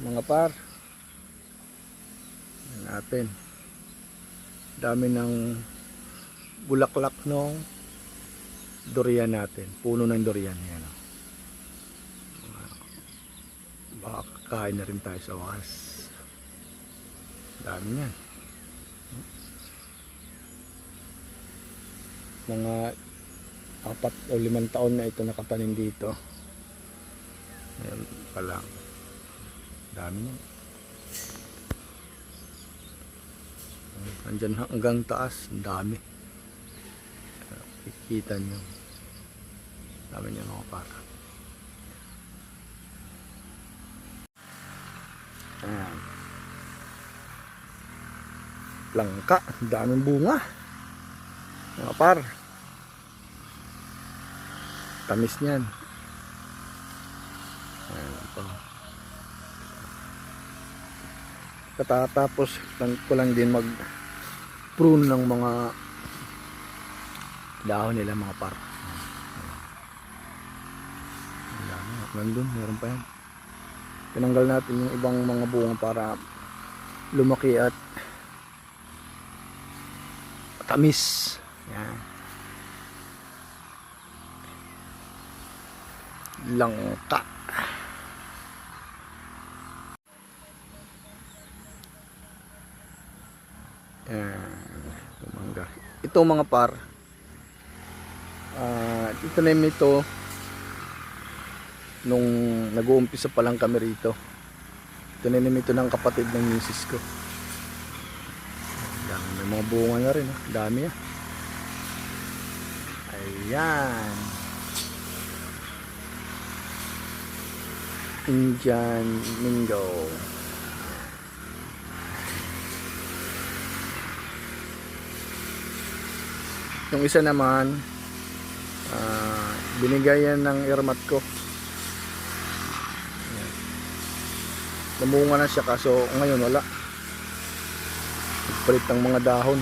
mga par natin, dami ng bulaklak ng durian natin, puno ng durian yan. Baka kakain na rin tayo sa wakas, dami yan. Mga 4 o 5 taon na ito nakatanim dito. Ayan pa lang, dami yan. Andyan hanggang taas, ang dami. Kikita nyo, dami nyo mga para. Ayan, langka, daming bunga mga par, tamis nyan. Ayan ito, katatapos ko lang din mag prune ng mga dahon nila mga par. Nandun, meron pa yan. Tinanggal natin yung ibang mga bunga para lumaki at tamis. Yan. Langka. Yan. Mangga. Ito mga par, itanim ito nung nag-uumpisa pa lang kami rito. Tinanim ito ng kapatid ng misis ko. May mga bunga na rin, dami ah. Ayan, Indian Mingo. Yung isa naman, binigay yan ng irmat ko. Namunga na siya, kaso ngayon wala, nagpalit ng mga dahon.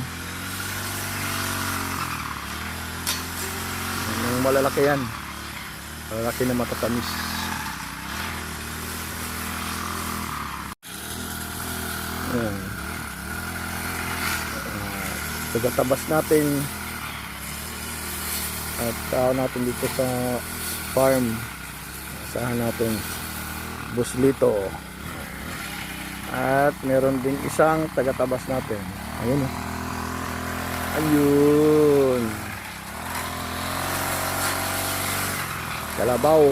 Yung malalaki yan, malalaki na matatamis. Tagatabas natin at tao natin dito sa farm. Asahan natin buslito. At meron din isang tagatabas natin. Ayun oh. Ayun. Kalabaw.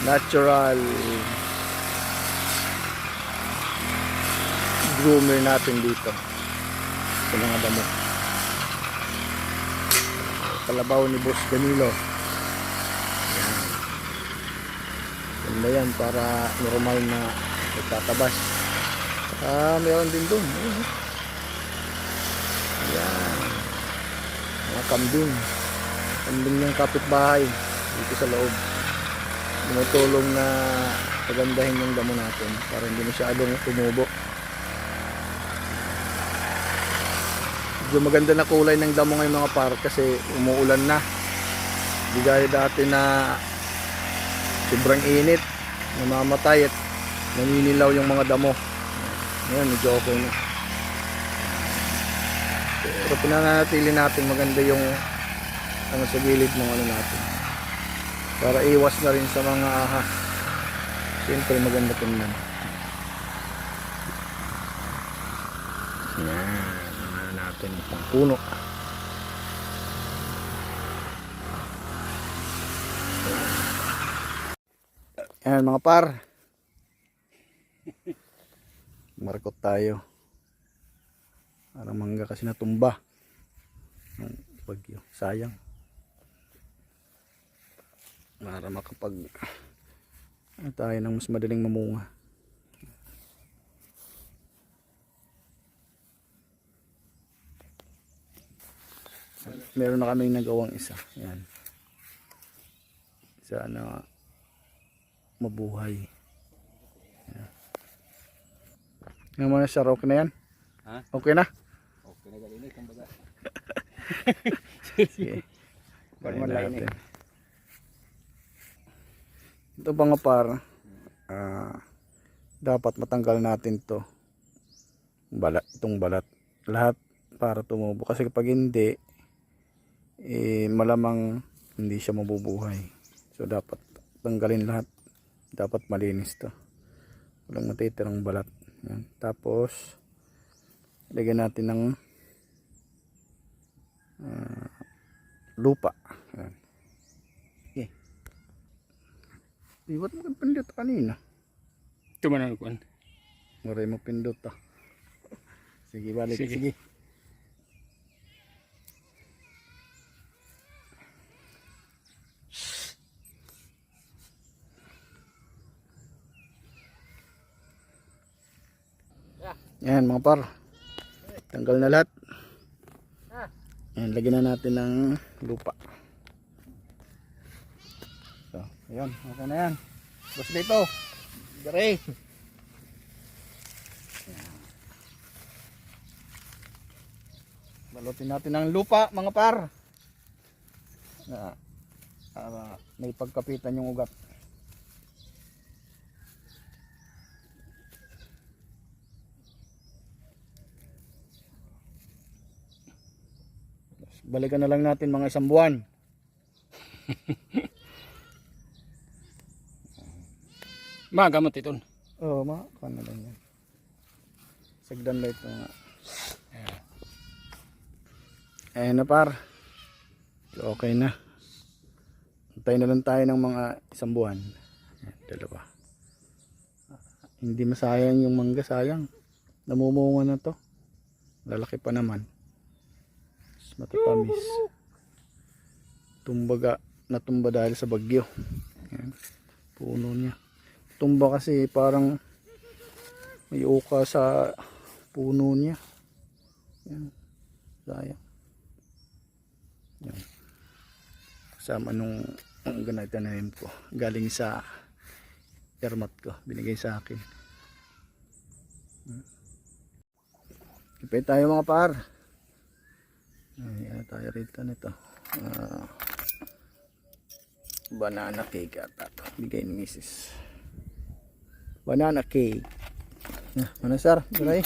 Natural groomer natin dito sa mga damo. Kalabaw ni Boss Camilo. Yan. Ganda yan para normal na itatabas. Meron din doon. Ayan. Mga kambing. Kambing ng kapitbahay dito sa loob. Tumutulong na pagandahin yung damo natin para hindi masyadong tumubo. Medyo maganda na kulay ng damo ngayon mga par kasi umuulan na. Di gaya dati na sobrang init, namamatay at naninilaw yung mga damo. Ngayon medyo okay na. Pero pinananatili natin maganda yung sa gilid ng natin para iwas na rin sa mga ahas. Siyempre maganda tingnan. Yan natin pang puno. Yan mga par, markot tayo. Parang mangga kasi natumba ng bagyo, sayang. Para makapag tayo ng mas madaling mamunga. Meron na kaming nagawang isa. Yan. Sana mabuhay. Yan. Nga muna sir, okay na yan? Ha? Okay na? Okay na galing kang baga. Sige. Kain natin. Ito mga par, dapat matanggal natin to balat, itong balat lahat para tumubo, kasi kapag hindi malamang hindi siya mabubuhay. So dapat tanggalin lahat, dapat malinis to, walang matitirang balat. Yan. Tapos lagyan natin ng lupa. Yan. Okay. Iwat mo kang pindot kanina. Ito man ang kuan. Maray mo pindot ah. Sige, balik. Sige. Sige. Yan mga par. Tanggal na lahat. Yan, lagyan na natin ng lupa. So, ayun, okay na yan. Basta dito. Gare. Balutin natin ng lupa mga par. Para may pagkapitan yung ugat. Balikan na lang natin mga 1 buwan. Magamot ito. Oo, na lang yan. Sagdan light mga. Ayan na par. So, okay na. Antay na lang tayo ng mga 1 buwan. Ayan, 2. Hindi masayang yung mangga, sayang. Namumunga na to. Lalaki pa naman. Matatamis. Tumbaga, natumba dahil sa bagyo. Ayan, puno niya. Tumba kasi parang may uka sa puno niya. Ayan, sayang. Ayan. Kasama nung ganitanahin ko. Galing sa termat ko. Binigay sa akin. Kipay tayo mga par. Ayan tayo rito nito. Banana cake ata to. Bigay ni Mrs. Banana cake. Ano sir? Diray.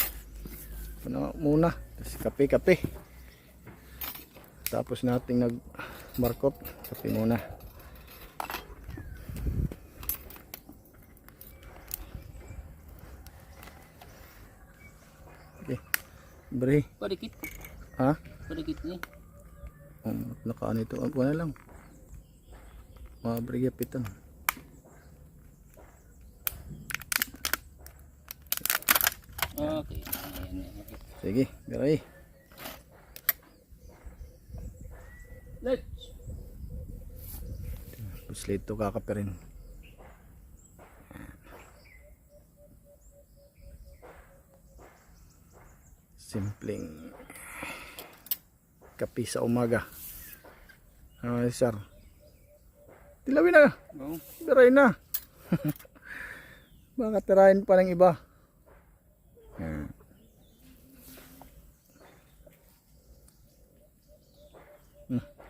Ano muna. Tapos kape. Tapos nating nag-markup. Kape muna. Okay. Bre. Padikit. Ha? Padikit ni. Nakaan ito. Ako na lang. Mabrigya pitan. Okay. Ayan. Sige, garay. Let's. Puslit to kakaperin. Simpleng kape sa umaga. Ano sir? Tilawin na. Oh. Tirahin na. Baka tirahin pa ng iba.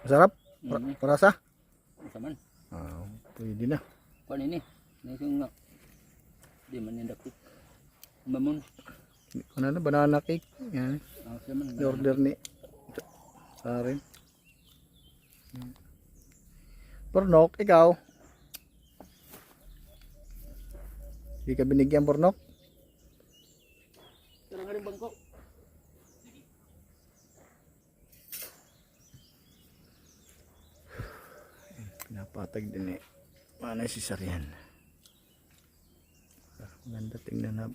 Masarap? Marasa? Masaman. Pwede na. Kuan ini. Nising nga. Di man nindaktik. Mamon. Ano na, banana cake. Yan. Saman. Order ni sa rin. Pornok, ikaw. Hindi ka binigyan pornok? Tara nga rin bangko. Pinapatag din eh. Paano si Sarian? Maganda tingnan na.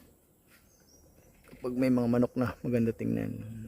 Kapag may mga manok na, maganda tingnan.